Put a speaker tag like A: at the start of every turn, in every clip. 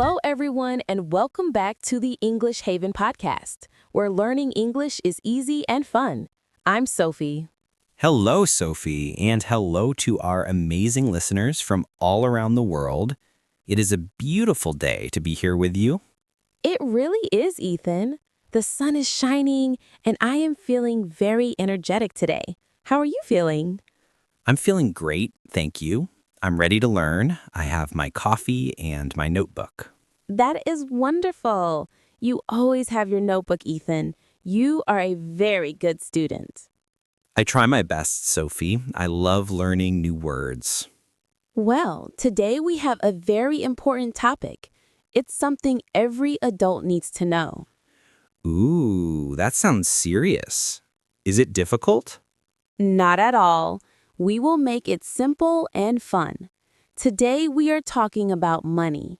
A: Hello, everyone, and welcome back to the English Haven podcast, where learning English is easy and fun. I'm Sophie.
B: Hello, Sophie, and hello to our amazing listeners from all around the world. It is a beautiful day to be here with you.
A: It really is, Ethan. The sun is shining, and I am feeling very energetic today. How are you feeling?
B: I'm feeling great, thank you. I'm ready to learn. I have my coffee and my notebook.
A: That is wonderful. You always have your notebook, Ethan. You are a very good student.
B: I try my best, Sophie. I love learning new words.
A: Well, today we have a very important topic. It's something every adult needs to know.
B: Ooh, that sounds serious. Is it difficult?
A: Not at all. We will make it simple and fun. Today we are talking about money.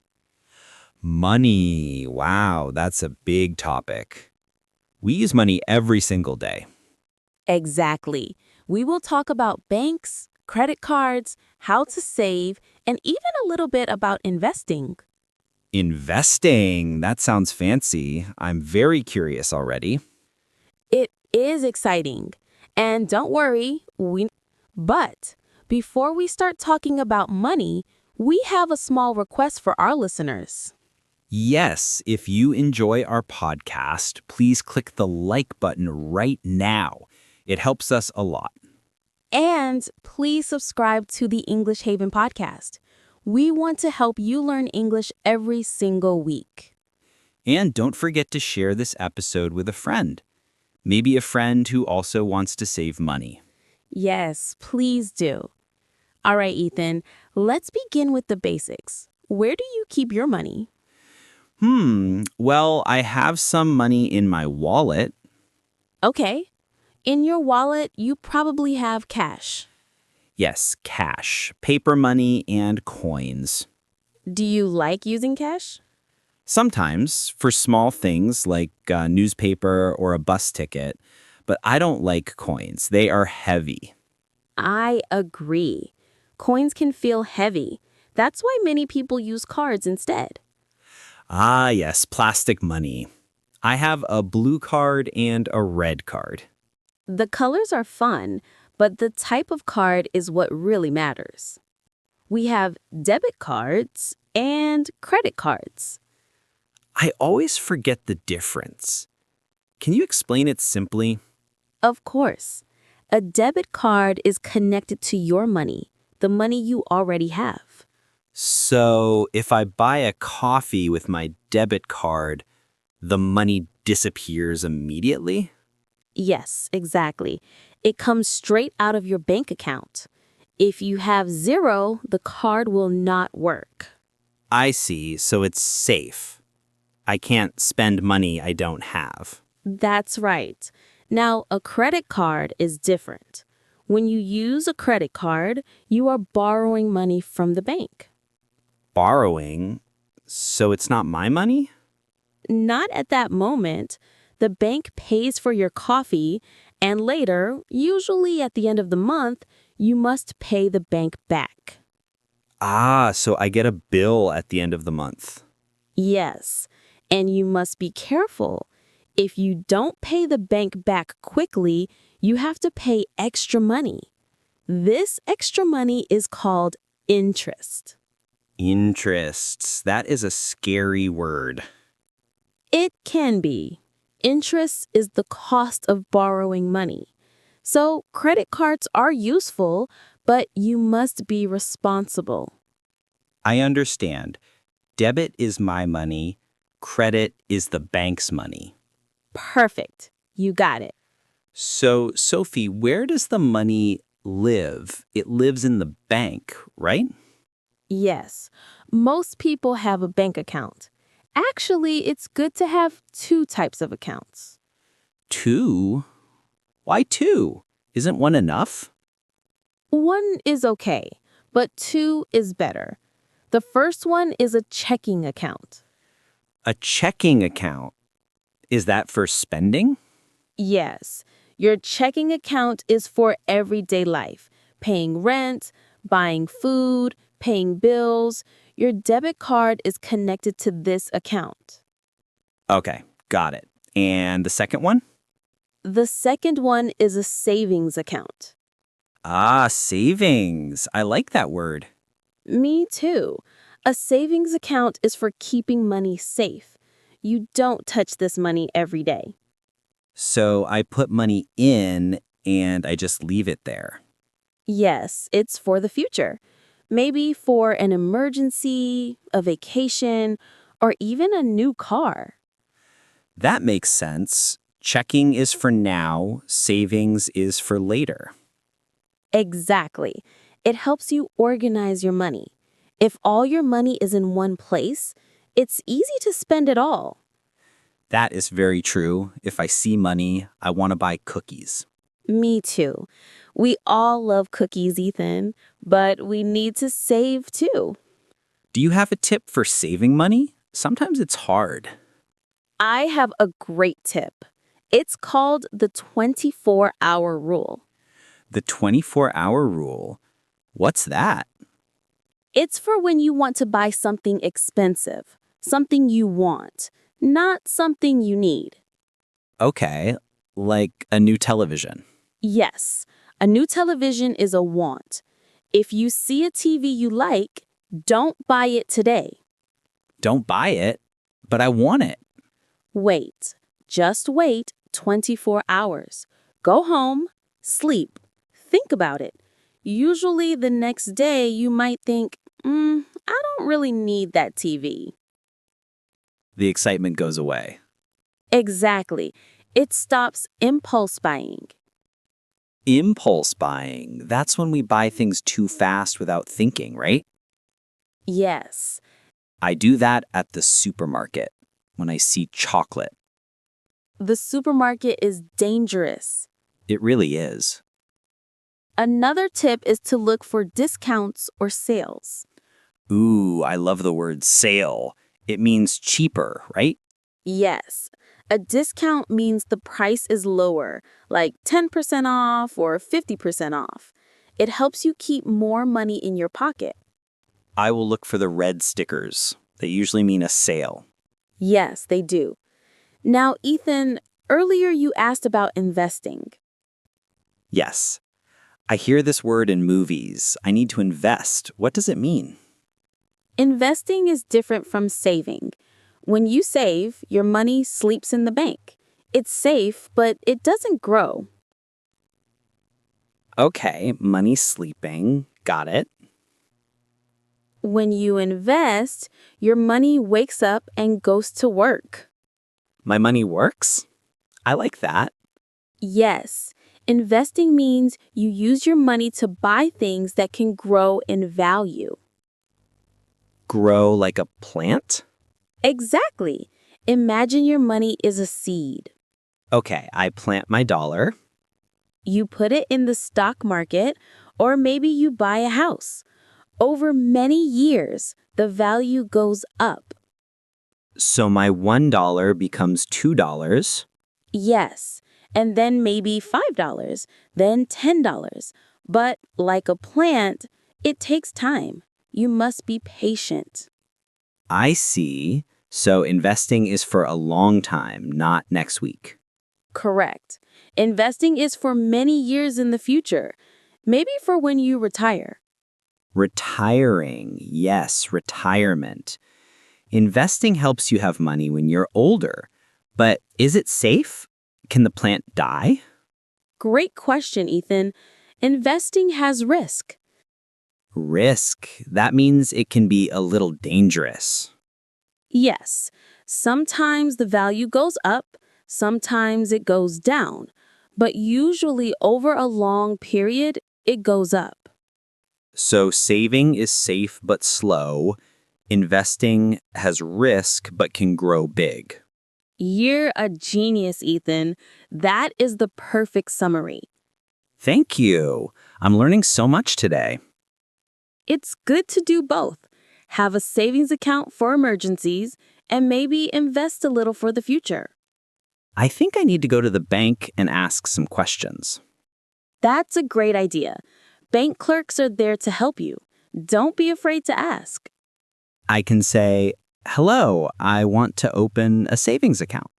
B: Money. Wow, that's a big topic. We use money every single day.
A: Exactly. We will talk about banks, credit cards, how to save, and even a little bit about investing.
B: Investing. That sounds fancy. I'm very curious already.
A: It is exciting. And don't worry, But before we start talking about money, we have a small request for our listeners.
B: Yes, if you enjoy our podcast, please click the like button right now. It helps us a lot.
A: And please subscribe to the English Haven podcast. We want to help you learn English every single week.
B: And don't forget to share this episode with a friend. Maybe a friend who also wants to save money.
A: Yes, please do. All right, Ethan, let's begin with the basics. Where do you keep your money?
B: Well, I have some money in my wallet.
A: Okay. In your wallet, you probably have cash.
B: Yes, cash, paper money, and coins.
A: Do you like using cash?
B: Sometimes, for small things like a newspaper or a bus ticket, but I don't like coins. They are heavy.
A: I agree. Coins can feel heavy. That's why many people use cards instead.
B: Ah, yes, plastic money. I have a blue card and a red card.
A: The colors are fun, but the type of card is what really matters. We have debit cards and credit cards.
B: I always forget the difference. Can you explain it simply?
A: Of course, a debit card is connected to your money, the money you already have.
B: So, if I buy a coffee with my debit card, the money disappears immediately?
A: Yes, exactly. It comes straight out of your bank account. If you have zero, the card will not work.
B: I see, so it's safe. I can't spend money I don't have.
A: That's right. Now, a credit card is different. When you use a credit card, you are borrowing money from the bank.
B: Borrowing? So it's not my money?
A: Not at that moment. The bank pays for your coffee, and later, usually at the end of the month, you must pay the bank back.
B: Ah, so I get a bill at the end of the month.
A: Yes, and you must be careful. If you don't pay the bank back quickly, you have to pay extra money. This extra money is called interest.
B: Interest. That is a scary word.
A: It can be. Interest is the cost of borrowing money. So credit cards are useful, but you must be responsible.
B: I understand. Debit is my money. Credit is the bank's money.
A: Perfect. You got it.
B: So, Sophie, where does the money live? It lives in the bank, right?
A: Yes, most people have a bank account. Actually, it's good to have two types of accounts.
B: Two? Why two? Isn't one enough?
A: One is okay, but two is better. The first one is a checking account.
B: A checking account. Is that for spending?
A: Yes, your checking account is for everyday life, paying rent, buying food, paying bills. Your debit card is connected to this account.
B: Okay, got it. And the second one?
A: The second one is a savings account.
B: Ah, savings. I like that word.
A: Me too. A savings account is for keeping money safe. You don't touch this money every day.
B: So I put money in and I just leave it there.
A: Yes, it's for the future. Maybe for an emergency, a vacation, or even a new car.
B: That makes sense. Checking is for now, savings is for later.
A: Exactly. It helps you organize your money. If all your money is in one place, it's easy to spend it all.
B: That is very true. If I see money, I want to buy cookies.
A: Me too. We all love cookies, Ethan, but we need to save too.
B: Do you have a tip for saving money? Sometimes it's hard.
A: I have a great tip. It's called the 24-hour rule.
B: The 24-hour rule. What's that?
A: It's for when you want to buy something expensive, something you want, not something you need.
B: Okay, like a new television.
A: Yes, a new television is a want. If you see a TV you like, don't buy it today.
B: Don't buy it, but I want it.
A: Wait. Just wait 24 hours. Go home, sleep, think about it. Usually the next day you might think, I don't really need that TV.
B: The excitement goes away.
A: Exactly. It stops impulse buying.
B: Impulse buying. That's when we buy things too fast without thinking, right?
A: Yes.
B: I do that at the supermarket when I see chocolate.
A: The supermarket is dangerous.
B: It really is.
A: Another tip is to look for discounts or sales.
B: Ooh, I love the word sale. It means cheaper, right?
A: Yes, a discount means the price is lower, like 10% off or 50% off. It helps you keep more money in your pocket.
B: I will look for the red stickers. They usually mean a sale.
A: Yes, they do. Now, Ethan, earlier you asked about investing.
B: Yes. I hear this word in movies. I need to invest. What does it mean?
A: Investing is different from saving. When you save, your money sleeps in the bank. It's safe, but it doesn't grow.
B: Okay, money sleeping. Got it.
A: When you invest, your money wakes up and goes to work.
B: My money works? I like that.
A: Yes, investing means you use your money to buy things that can grow in value.
B: Grow like a plant?
A: Exactly. Imagine your money is a seed.
B: Okay, I plant my dollar.
A: You put it in the stock market, or maybe you buy a house. Over many years, the value goes up.
B: So my $1 becomes $2.
A: Yes, and then maybe $5, then $10. But like a plant, it takes time. You must be patient.
B: I see. So investing is for a long time, not next week.
A: Correct. Investing is for many years in the future, maybe for when you retire.
B: Retiring. Yes, retirement. Investing helps you have money when you're older. But is it safe? Can the plant die?
A: Great question, Ethan. Investing has risk.
B: Risk. That means it can be a little dangerous.
A: Yes, sometimes the value goes up, sometimes it goes down, but usually over a long period, it goes up.
B: So saving is safe but slow. Investing has risk but can grow big.
A: You're a genius, Ethan. That is the perfect summary.
B: Thank you. I'm learning so much today.
A: It's good to do both. Have a savings account for emergencies and maybe invest a little for the future.
B: I think I need to go to the bank and ask some questions.
A: That's a great idea. Bank clerks are there to help you. Don't be afraid to ask.
B: I can say, "Hello, I want to open a savings account."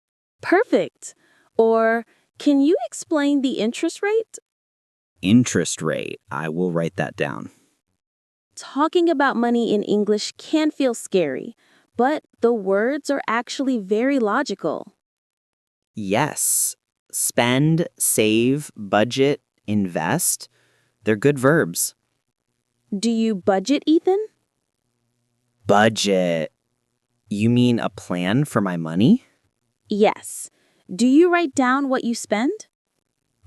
A: Perfect. Or, can you explain the interest rate?
B: Interest rate. I will write that down.
A: Talking about money in English can feel scary, but the words are actually very logical.
B: Yes. Spend, save, budget, invest. They're good verbs.
A: Do you budget, Ethan?
B: Budget. You mean a plan for my money?
A: Yes. Do you write down what you spend?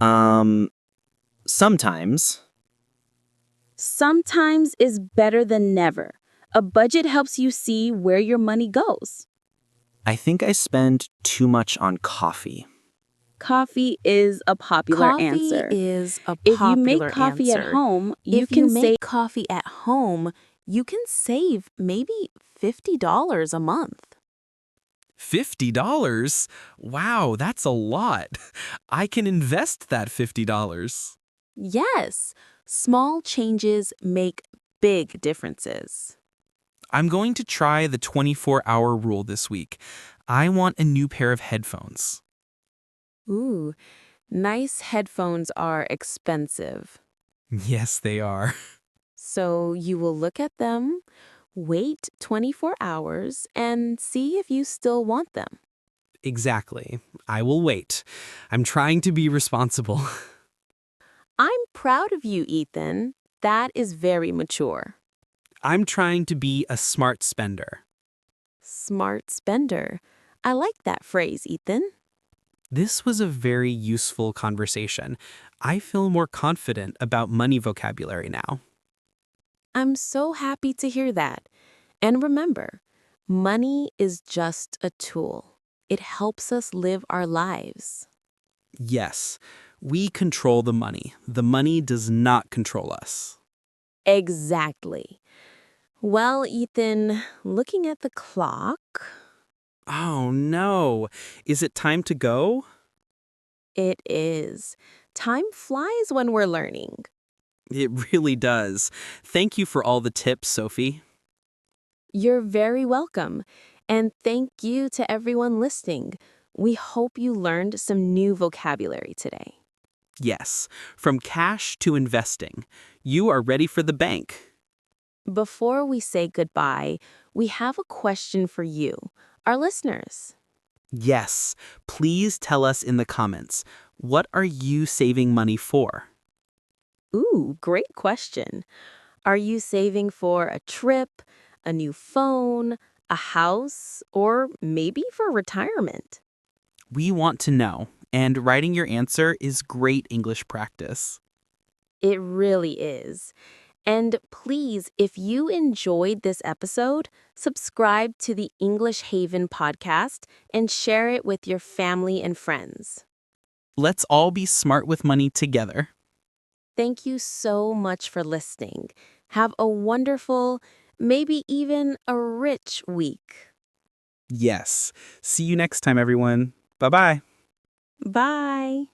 B: Um, sometimes.
A: Sometimes is better than never. A budget helps you see where your money goes.
B: I think I spend too much on coffee.
A: Coffee is a popular
C: Coffee
A: answer.
C: is a
A: If you make
C: popular
A: coffee at
C: answer.
A: home, you
C: If
A: can
C: you
A: save.
C: make coffee at home, you can save maybe $50 a month.
D: $50? Wow, that's a lot. I can invest that $50.
C: Yes, small changes make big differences.
D: I'm going to try the 24-hour rule this week. I want a new pair of headphones.
C: Ooh, nice headphones are expensive.
D: Yes, they are.
C: So you will look at them, wait 24 hours, and see if you still want them.
D: Exactly. I will wait. I'm trying to be responsible.
C: I'm proud of you, Ethan. That is very mature.
D: I'm trying to be a smart spender.
C: Smart spender. I like that phrase, Ethan.
D: This was a very useful conversation. I feel more confident about money vocabulary now.
C: I'm so happy to hear that. And remember, money is just a tool. It helps us live our lives.
D: Yes, we control the money. The money does not control us.
C: Exactly. Well, Ethan, looking at the clock,
D: Oh no. Is it time to go?
C: it is. Time flies when we're learning.
D: It really does. Thank you for all the tips, Sophie.
C: You're very welcome. And thank you to everyone listening. We hope you learned some new vocabulary today.
D: Yes, from cash to investing. You are ready for the bank.
C: Before we say goodbye, we have a question for you, our listeners.
D: Yes, please tell us in the comments. What are you saving money for?
C: Ooh, great question. Are you saving for a trip, a new phone, a house, or maybe for retirement?
D: We want to know, and writing your answer is great English practice.
C: It really is. And please, if you enjoyed this episode, subscribe to the English Haven podcast and share it with your family and friends.
D: Let's all be smart with money together.
C: Thank you so much for listening. Have a wonderful, maybe even a rich week.
D: Yes. See you next time, everyone. Bye-bye.
C: Bye.